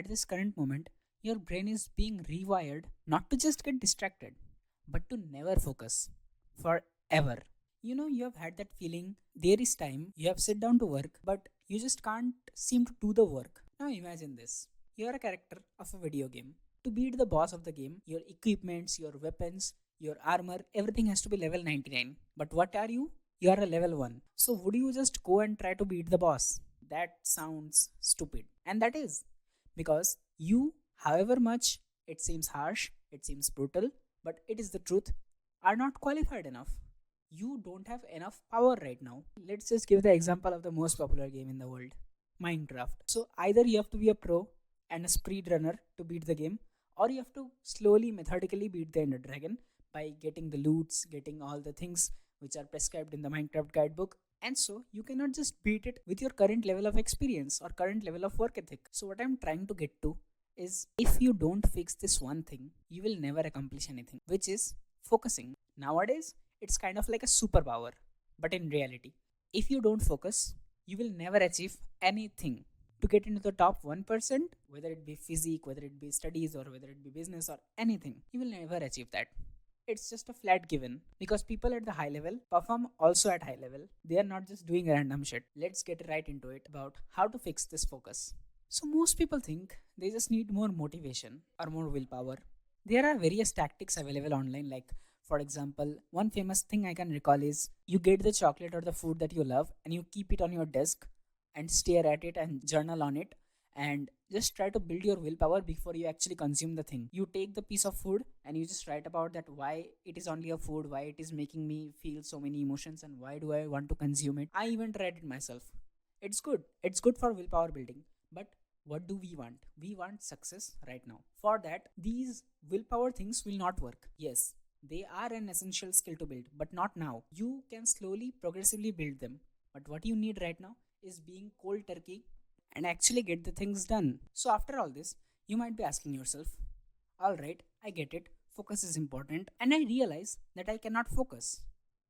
at this current moment, your brain is being rewired not to just get distracted, but to never focus forever. You have had that feeling there is time, you have sit down to work, but you just can't seem to do the work. Now imagine this. You are a character of a video game. To beat the boss of the game, your equipments, your weapons, your armor, everything has to be level 99. But what are you? You are a level 1. So would you just go and try to beat the boss? That sounds stupid. And that is because you, however much it seems harsh, it seems brutal, but it is the truth, are not qualified enough. You don't have enough power right now. Let's just give the example of the most popular game in the world, Minecraft. So either you have to be a pro and a speed runner to beat the game, or you have to slowly, methodically beat the Ender Dragon by getting the loots, getting all the things which are prescribed in the Minecraft guidebook. And so you cannot just beat it with your current level of experience or current level of work ethic. So what I'm trying to get to is if you don't fix this one thing, you will never accomplish anything, which is focusing. Nowadays, it's kind of like a superpower, but in reality, if you don't focus, you will never achieve anything. To get into the top 1%, whether it be physique, whether it be studies, or whether it be business or anything, you will never achieve that. It's just a flat given because people at the high level perform also at high level. They are not just doing random shit. Let's get right into it about how to fix this focus. So, most people think they just need more motivation or more willpower. There are various tactics available online, like for example, one famous thing I can recall is you get the chocolate or the food that you love and you keep it on your desk and stare at it and journal on it and just try to build your willpower before you actually consume the thing. You take the piece of food and you just write about that why it is only a food, why it is making me feel so many emotions, and why do I want to consume it. I even tried it myself. It's good. It's good for willpower building. But what do we want? We want success right now. For that, these willpower things will not work. Yes, they are an essential skill to build, but not now. You can slowly, progressively build them. But what you need right now is being cold turkey and actually get the things done. So, after all this, you might be asking yourself, alright, I get it, focus is important, and I realize that I cannot focus.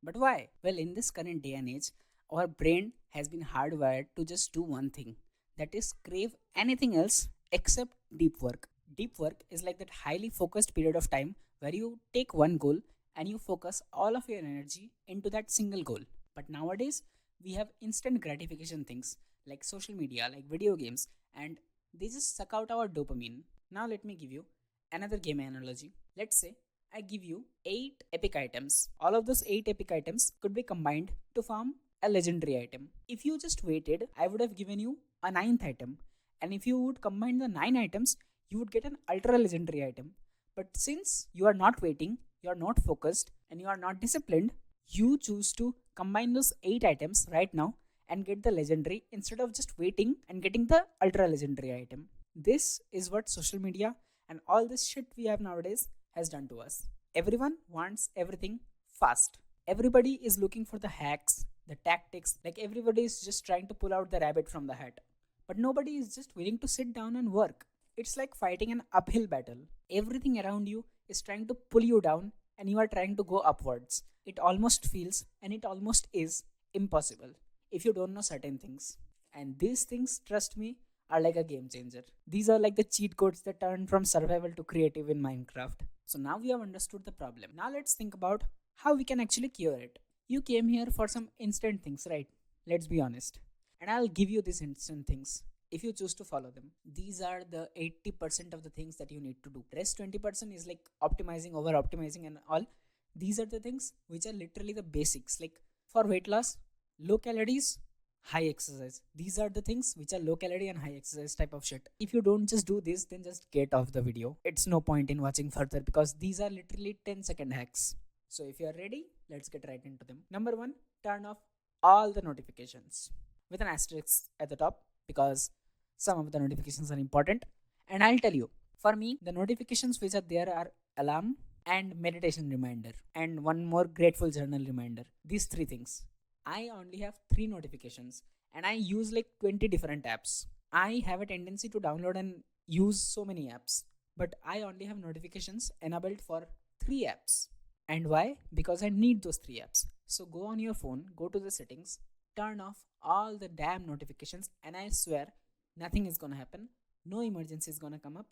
But why? Well, in this current day and age, our brain has been hardwired to just do one thing, that is, crave anything else except deep work. Deep work is like that highly focused period of time where you take one goal and you focus all of your energy into that single goal. But nowadays, we have instant gratification things like social media, like video games, and they just suck out our dopamine. Now, let me give you another game analogy. Let's say I give you 8 epic items. All of those 8 epic items could be combined to form a legendary item. If you just waited, I would have given you a ninth item. And if you would combine the 9 items, you would get an ultra legendary item. But since you are not waiting, you are not focused, and you are not disciplined, you choose to combine those 8 items right now and get the legendary instead of just waiting and getting the ultra legendary item. This is what social media and all this shit we have nowadays has done to us. Everyone wants everything fast. Everybody is looking for the hacks, the tactics, like everybody is just trying to pull out the rabbit from the hat. But nobody is just willing to sit down and work. It's like fighting an uphill battle. Everything around you is trying to pull you down and you are trying to go upwards. It almost feels and it almost is impossible if you don't know certain things. And these things, trust me, are like a game changer. These are like the cheat codes that turn from survival to creative in Minecraft. So now we have understood the problem. Now let's think about how we can actually cure it. You came here for some instant things, right? Let's be honest. And I'll give you these instant things if you choose to follow them. These are the 80% of the things that you need to do. Rest 20% is like optimizing, over optimizing, and all. These are the things which are literally the basics. Like for weight loss, low calories, high exercise. These are the things which are low calorie and high exercise type of shit. If you don't just do this, then just get off the video. It's no point in watching further because these are literally 10-second hacks. So if you are ready, let's get right into them. Number 1, turn off all the notifications with an asterisk at the top because some of the notifications are important. And I'll tell you, for me, the notifications which are there are alarm and meditation reminder and one more grateful journal reminder. These 3 things. I only have 3 notifications and I use like 20 different apps. I have a tendency to download and use so many apps, but I only have notifications enabled for 3 apps. And why? Because I need those 3 apps. So go on your phone, go to the settings, turn off all the damn notifications, and I swear nothing is gonna happen. No emergency is gonna come up.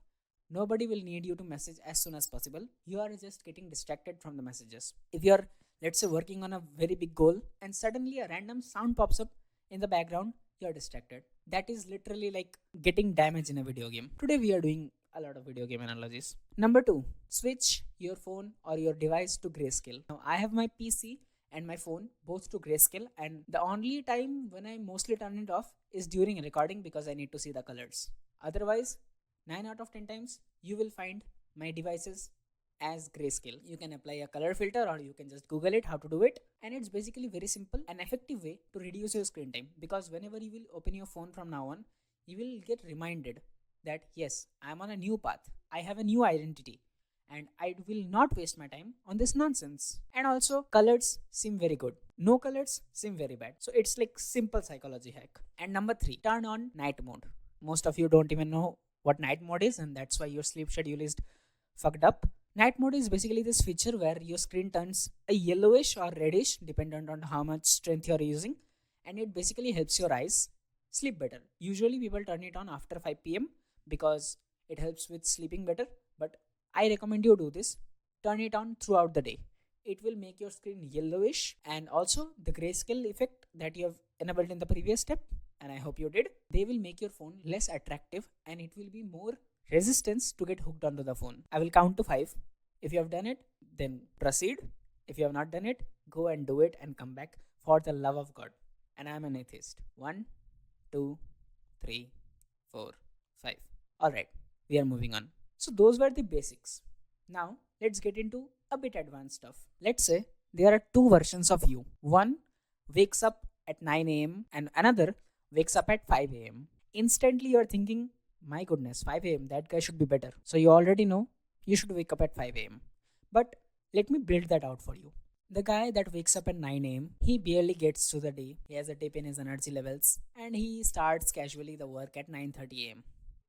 Nobody will need you to message as soon as possible. You are just getting distracted from the messages. If you're, let's say, working on a very big goal and suddenly a random sound pops up in the background, you're distracted. That is literally like getting damage in a video game. Today we are doing a lot of video game analogies. Number two, switch your phone or your device to grayscale. Now I have my PC and my phone both to grayscale, and the only time when I mostly turn it off is during recording because I need to see the colors. Otherwise, 9 out of 10 times you will find my devices as grayscale. You can apply a color filter or you can just Google it how to do it, and it's basically very simple and effective way to reduce your screen time, because whenever you will open your phone from now on, you will get reminded that yes, I am on a new path, I have a new identity, and I will not waste my time on this nonsense. And also, colors seem very good. No colors seem very bad. So it's like simple psychology hack. And number three, turn on night mode. Most of you don't even know what night mode is, and that's why your sleep schedule is fucked up. Night mode is basically this feature where your screen turns a yellowish or reddish dependent on how much strength you're using, and it basically helps your eyes sleep better. Usually people turn it on after 5 p.m. because it helps with sleeping better, but I recommend you do this. Turn it on throughout the day. It will make your screen yellowish, and also the grayscale effect that you have enabled in the previous step, and I hope you did, they will make your phone less attractive and it will be more resistance to get hooked onto the phone. I will count to 5. If you have done it, then proceed. If you have not done it, go and do it and come back for the love of God. And I am an atheist. 1, 2, 3, 4, 5. Alright, we are moving on. So those were the basics. Now let's get into a bit advanced stuff. Let's say there are two versions of you. One wakes up at 9 a.m. and another wakes up at 5 a.m. Instantly you're thinking, my goodness, 5 a.m. that guy should be better. So you already know you should wake up at 5 a.m. But let me build that out for you. The guy that wakes up at 9 a.m., he barely gets through the day. He has a dip in his energy levels and he starts casually the work at 9:30 a.m.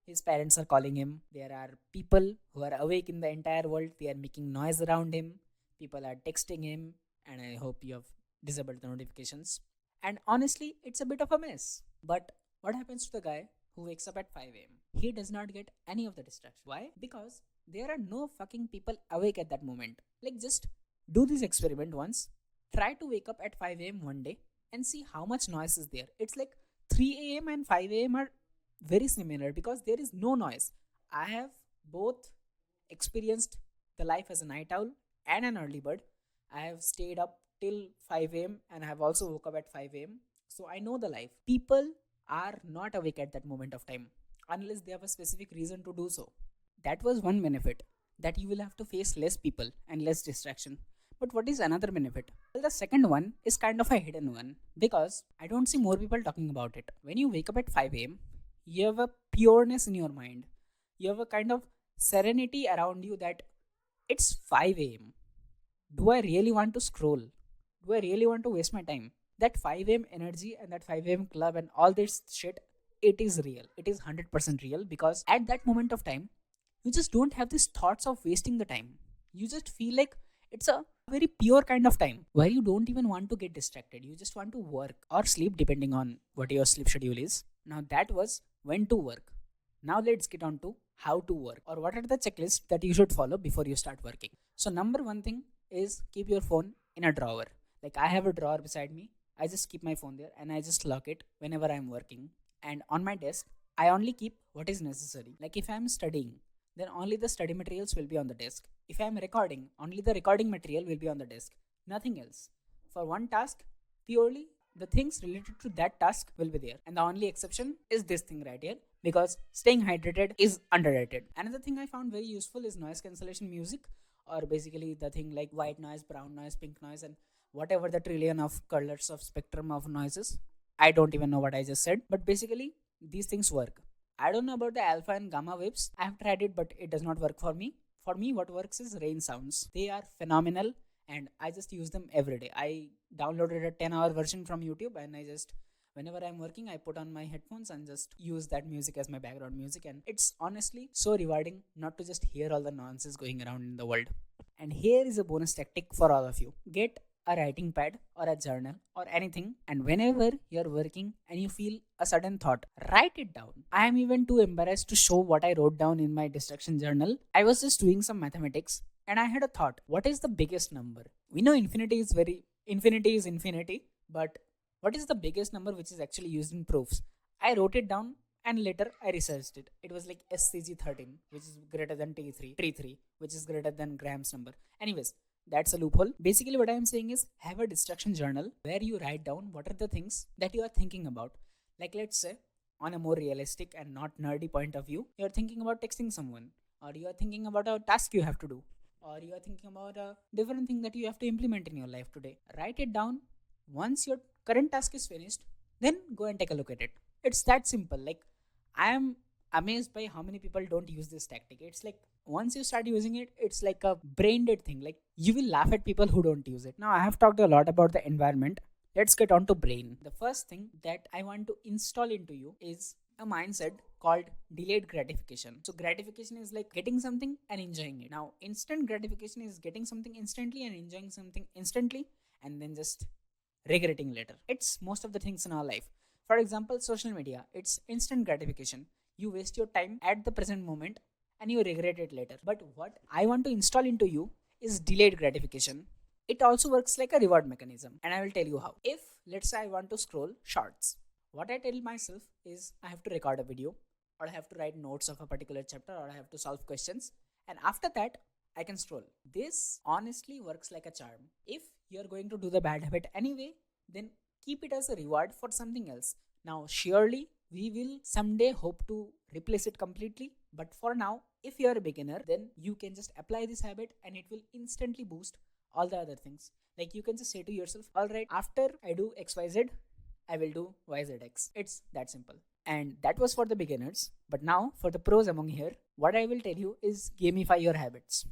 His parents are calling him. There are people who are awake in the entire world. They are making noise around him. People are texting him, and I hope you have disabled the notifications. And honestly, it's a bit of a mess. But what happens to the guy who wakes up at 5 a.m.? He does not get any of the distraction. Why? Because there are no fucking people awake at that moment. Like, just do this experiment once. Try to wake up at 5 a.m. one day and see how much noise is there. It's like 3 a.m. and 5 a.m. are very similar because there is no noise. I have both experienced the life as a night owl and an early bird. I have stayed up till 5 a.m. and I have also woke up at 5 a.m. So I know the life. People are not awake at that moment of time unless they have a specific reason to do so. That was one benefit, that you will have to face less people and less distraction. But what is another benefit? Well, the second one is kind of a hidden one because I don't see more people talking about it. When you wake up at 5 a.m., you have a pureness in your mind. You have a kind of serenity around you that it's 5 a.m. Do I really want to scroll? Do I really want to waste my time? That 5 a.m. energy and that 5 a.m. club and all this shit, it is real. It is 100% real because at that moment of time, you just don't have these thoughts of wasting the time. You just feel like it's a very pure kind of time where you don't even want to get distracted. You just want to work or sleep depending on what your sleep schedule is. Now that was when to work. Now let's get on to how to work or what are the checklists that you should follow before you start working. So number one thing is keep your phone in a drawer. Like I have a drawer beside me. I just keep my phone there and I just lock it whenever I'm working. And on my desk, I only keep what is necessary. Like if I'm studying, then only the study materials will be on the desk. If I am recording, only the recording material will be on the desk. Nothing else. For one task, purely the things related to that task will be there. And the only exception is this thing right here because staying hydrated is underrated. Another thing I found very useful is noise cancellation music, or basically the thing like white noise, brown noise, pink noise, and whatever the trillion of colors of spectrum of noises. I don't even know what I just said, but basically these things work. I don't know about the alpha and gamma waves. I have tried it, but it does not work for me. For me, what works is rain sounds. They are phenomenal and I just use them every day. I downloaded a 10-hour version from YouTube and I just, whenever I'm working, I put on my headphones and just use that music as my background music. And it's honestly so rewarding not to just hear all the nonsense going around in the world. And here is a bonus tactic for all of you. Get a writing pad or a journal or anything, and whenever you're working and you feel a sudden thought, write it down. I am even too embarrassed to show what I wrote down in my distraction journal. I was just doing some mathematics and I had a thought, what is the biggest number? We know infinity is infinity, but what is the biggest number which is actually used in proofs? I wrote it down and later I researched it. It was like SCG13, which is greater than T3, which is greater than Graham's number. Anyways, that's a loophole. Basically, what I am saying is have a distraction journal where you write down what are the things that you are thinking about. Like, let's say, on a more realistic and not nerdy point of view, you're thinking about texting someone, or you are thinking about a task you have to do, or you are thinking about a different thing that you have to implement in your life today. Write it down. Once your current task is finished, then go and take a look at it. It's that simple. Like, I am amazed by how many people don't use this tactic. It's like once you start using it, it's like a brain dead thing. Like, you will laugh at people who don't use it. Now, I have talked a lot about the environment. Let's get on to brain. The first thing that I want to install into you is a mindset called delayed gratification. So gratification is like getting something and enjoying it. Now, instant gratification is getting something instantly and enjoying something instantly and then just regretting later. It's most of the things in our life. For example, social media, it's instant gratification. You waste your time at the present moment and you regret it later. But what I want to install into you is delayed gratification. It also works like a reward mechanism, and I will tell you how. If, let's say, I want to scroll shorts, what I tell myself is I have to record a video, or I have to write notes of a particular chapter, or I have to solve questions, and after that, I can scroll. This honestly works like a charm. If you're going to do the bad habit anyway, then keep it as a reward for something else. Now, surely we will someday hope to replace it completely, but for now, if you're a beginner, then you can just apply this habit and it will instantly boost all the other things. Like, you can just say to yourself, all right, after I do XYZ, I will do YZX. It's that simple. And that was for the beginners. But now, for the pros among here, what I will tell you is gamify your habits.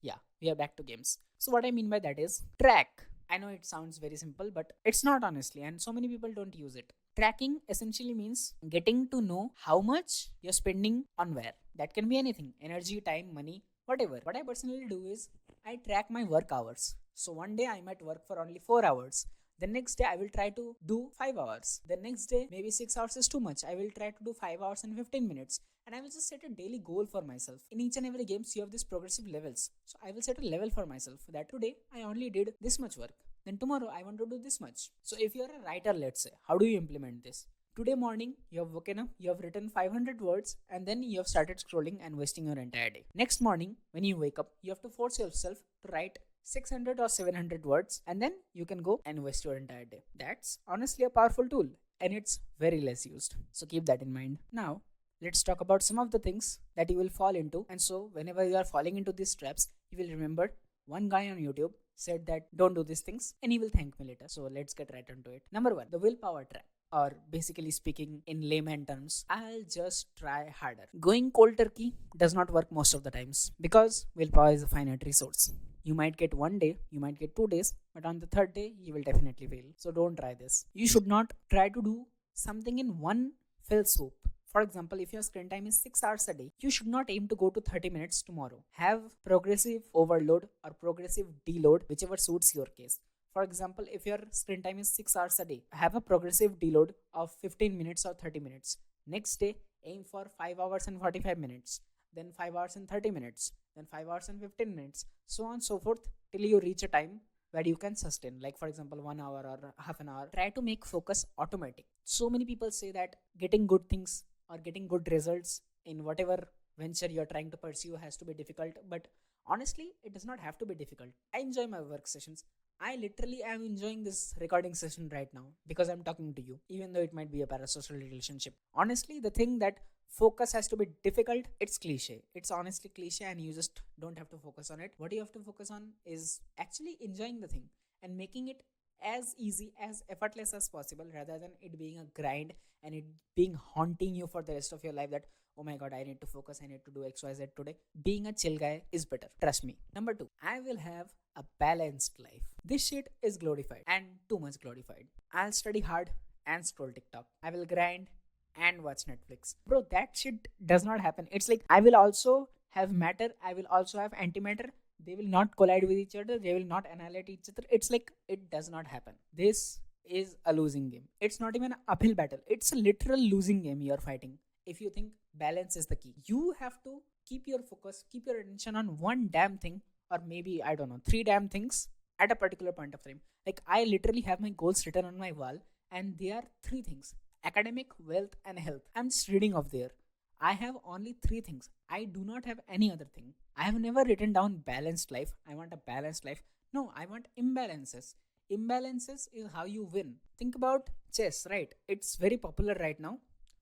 Yeah, we are back to games. So what I mean by that is track. I know it sounds very simple, but it's not, honestly, and so many people don't use it. Tracking essentially means getting to know how much you're spending on where. That can be anything: energy, time, money, whatever. What I personally do is I track my work hours. So one day I might work for only 4 hours. The next day I will try to do 5 hours. The next day maybe 6 hours is too much. I will try to do 5 hours and 15 minutes. And I will just set a daily goal for myself. In each and every games you have these progressive levels. So I will set a level for myself that today I only did this much work. Then tomorrow I want to do this much. So if you're a writer, let's say, how do you implement this? Today morning, you have woken up, you have written 500 words, and then you have started scrolling and wasting your entire day. Next morning, when you wake up, you have to force yourself to write 600 or 700 words, and then you can go and waste your entire day. That's honestly a powerful tool, and it's very less used. So keep that in mind. Now, let's talk about some of the things that you will fall into. And so, whenever you are falling into these traps, you will remember one guy on YouTube said that don't do these things, and he will thank me later. So let's get right into it. Number one, the willpower trap. Or basically speaking in layman terms, I'll just try harder. Going cold turkey does not work most of the times because willpower is a finite resource. You might get one day, you might get 2 days, but on the third day, you will definitely fail. So don't try this. You should not try to do something in one fell swoop. For example, if your screen time is 6 hours a day, you should not aim to go to 30 minutes tomorrow. Have progressive overload or progressive deload, whichever suits your case. For example, if your screen time is 6 hours a day, have a progressive deload of 15 minutes or 30 minutes. Next day, aim for 5 hours and 45 minutes, then 5 hours and 30 minutes, then 5 hours and 15 minutes, so on and so forth till you reach a time where you can sustain, like for example 1 hour or half an hour. Try to make focus automatic. So many people say that getting good things or getting good results in whatever venture you're trying to pursue has to be difficult, but honestly, it does not have to be difficult. I enjoy my work sessions. I literally am enjoying this recording session right now because I'm talking to you, even though it might be a parasocial relationship. Honestly, the thing that focus has to be difficult, it's cliche. It's honestly cliche and you just don't have to focus on it. What you have to focus on is actually enjoying the thing and making it as easy, as effortless as possible, rather than it being a grind and it being haunting you for the rest of your life that, oh my god, I need to focus, I need to do XYZ today. Being a chill guy is better. Trust me. Number two, I will have a balanced life. This shit is glorified and too much glorified. I'll study hard and scroll TikTok. I will grind and watch Netflix. Bro, that shit does not happen. It's like I will also have matter, I will also have antimatter. They will not collide with each other, they will not annihilate each other. It's like it does not happen. This is a losing game. It's not even an uphill battle, it's a literal losing game you're fighting. If you think balance is the key, you have to keep your focus, keep your attention on one damn thing, or maybe I don't know, three damn things at a particular point of time. Like I literally have my goals written on my wall, and they are three things: academic, wealth, and health. I'm just reading off there. I have only three things. I do not have any other thing. I have never written down balanced life. I want a balanced life. No, I want imbalances. Imbalances is how you win. Think about chess, right? It's very popular right now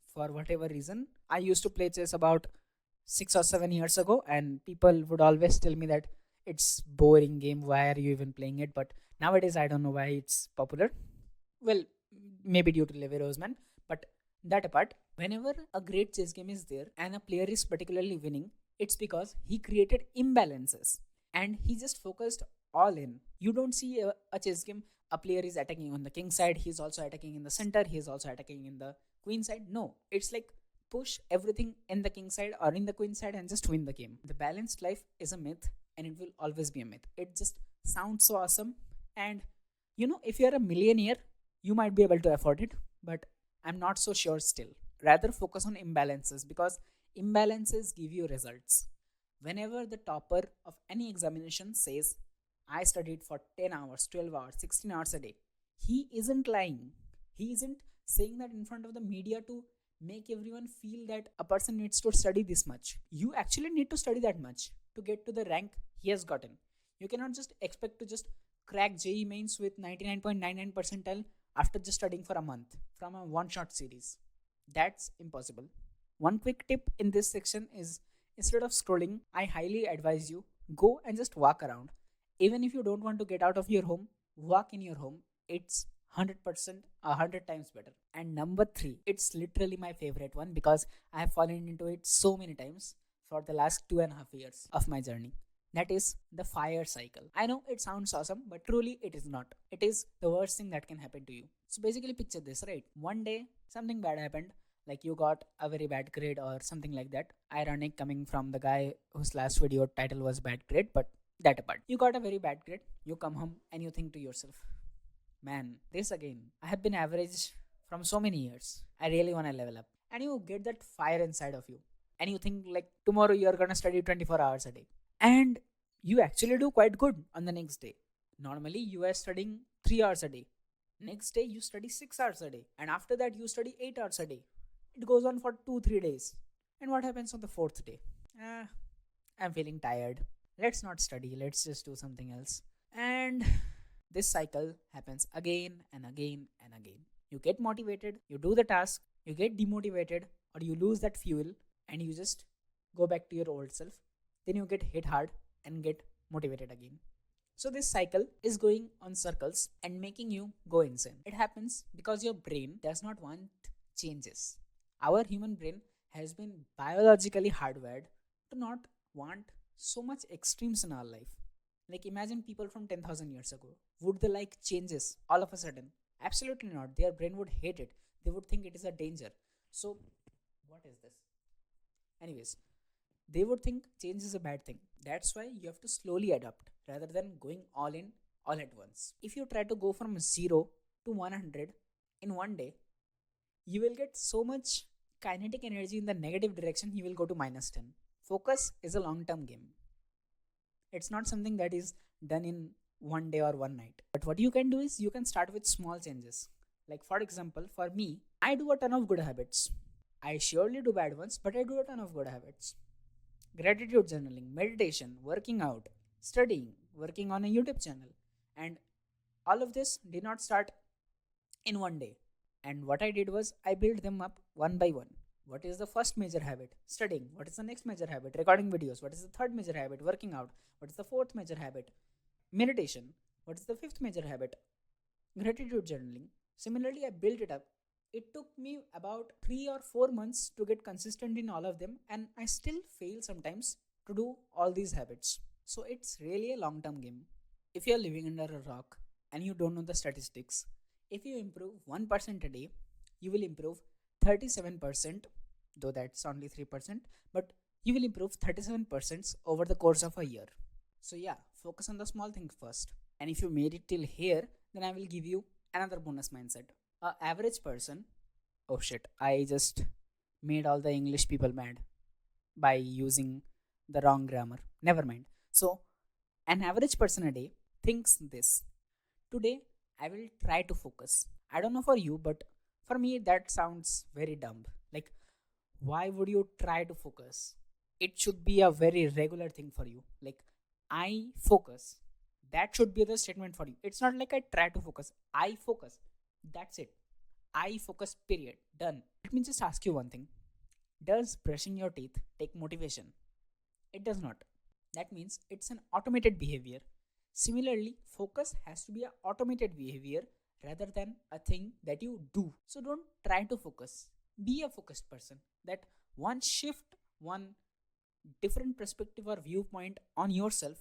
for whatever reason. I used to play chess about 6 or 7 years ago, and people would always tell me that it's boring game. Why are you even playing it? But nowadays, I don't know why it's popular. Well, maybe due to Levi Roseman, but that apart, whenever a great chess game is there and a player is particularly winning, it's because he created imbalances and he just focused all in. You don't see a chess game, a player is attacking on the king side, he's also attacking in the center, he's also attacking in the queen side. No, it's like push everything in the king side or in the queen side and just win the game. The balanced life is a myth, and it will always be a myth. It just sounds so awesome. And if you're a millionaire, you might be able to afford it, but I'm not so sure still. Rather focus on imbalances, because imbalances give you results. Whenever the topper of any examination says, I studied for 10 hours, 12 hours, 16 hours a day, he isn't lying. He isn't saying that in front of the media to make everyone feel that a person needs to study this much. You actually need to study that much to get to the rank he has gotten. You cannot just expect to just crack JEE mains with 99.99 percentile after just studying for a month from a one shot series. That's impossible. One quick tip in this section is, instead of scrolling, I highly advise you go and just walk around. Even if you don't want to get out of your home, walk in your home. It's 100%, 100 times better. And number three, it's literally my favorite one because I have fallen into it so many times for the last 2.5 years of my journey. That is the fire cycle. I know it sounds awesome, but truly it is not. It is the worst thing that can happen to you. So basically, picture this, right? One day, something bad happened, like you got a very bad grade or something like that. Ironic coming from the guy whose last video title was bad grade, but that apart. You got a very bad grade, you come home and you think to yourself, man, this again. I have been average from so many years. I really want to level up. And you get that fire inside of you. And you think like tomorrow you're gonna study 24 hours a day. And you actually do quite good on the next day. Normally you are studying 3 hours a day. Next day you study 6 hours a day. And after that you study 8 hours a day. It goes on for 2-3 days. And what happens on the fourth day? I'm feeling tired. Let's not study, let's just do something else. And this cycle happens again and again and again. You get motivated, you do the task, you get demotivated, or you lose that fuel, and you just go back to your old self. Then you get hit hard and get motivated again. So this cycle is going on circles and making you go insane. It happens because your brain does not want changes. Our human brain has been biologically hardwired to not want so much extremes in our life. Like imagine people from 10,000 years ago. Would they like changes all of a sudden? Absolutely not. Their brain would hate it. They would think it is a danger. So, what is this? Anyways, they would think change is a bad thing. That's why you have to slowly adapt rather than going all in all at once. If you try to go from 0 to 100 in one day, you will get so much kinetic energy in the negative direction, you will go to -10. Focus is a long term game. It's not something that is done in one day or one night. But what you can do is you can start with small changes. Like, for example, for me, I do a ton of good habits. I surely do bad ones, but I do a ton of good habits. Gratitude journaling, meditation, working out, studying, working on a YouTube channel. And all of this did not start in one day. And what I did was I built them up one by one. What is the first major habit? Studying. What is the next major habit? Recording videos. What is the third major habit? Working out. What is the fourth major habit? Meditation. What is the fifth major habit? Gratitude journaling. Similarly, I built it up. It took me about 3 or 4 months to get consistent in all of them, and I still fail sometimes to do all these habits. So it's really a long term game. If you're living under a rock and you don't know the statistics, if you improve 1% a day, you will improve 37%, though that's only 3%, but you will improve 37% over the course of a year. So yeah, focus on the small things first. And if you made it till here, then I will give you another bonus mindset. A average person, oh shit, I just made all the English people mad by using the wrong grammar. Never mind. So an average person a day thinks this: today I will try to focus. I don't know for you, but for me that sounds very dumb. Like, why would you try to focus? It should be a very regular thing for you. Like, I focus. That should be the statement for you. It's not like I try to focus. I focus. That's it. I focus, period. Done. Let me just ask you one thing. Does brushing your teeth take motivation? It does not. That means it's an automated behavior. Similarly, focus has to be an automated behavior rather than a thing that you do. So don't try to focus. Be a focused person. That one shift, one different perspective or viewpoint on yourself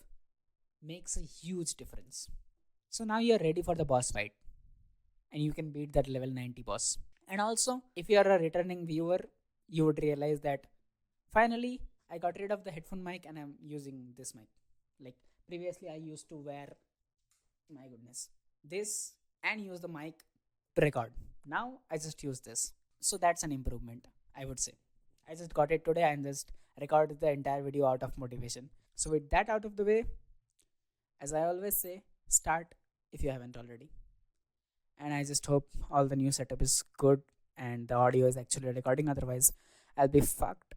makes a huge difference. So now you're ready for the boss fight and you can beat that level 90 boss. And also, if you are a returning viewer, you would realize that finally I got rid of the headphone mic and I'm using this mic. Like, previously I used to wear, my goodness, this and use the mic to record. Now I just use this. So that's an improvement, I would say. I just got it today and just recorded the entire video out of motivation. So with that out of the way, as I always say, start if you haven't already. And I just hope all the new setup is good and the audio is actually recording, otherwise I'll be fucked.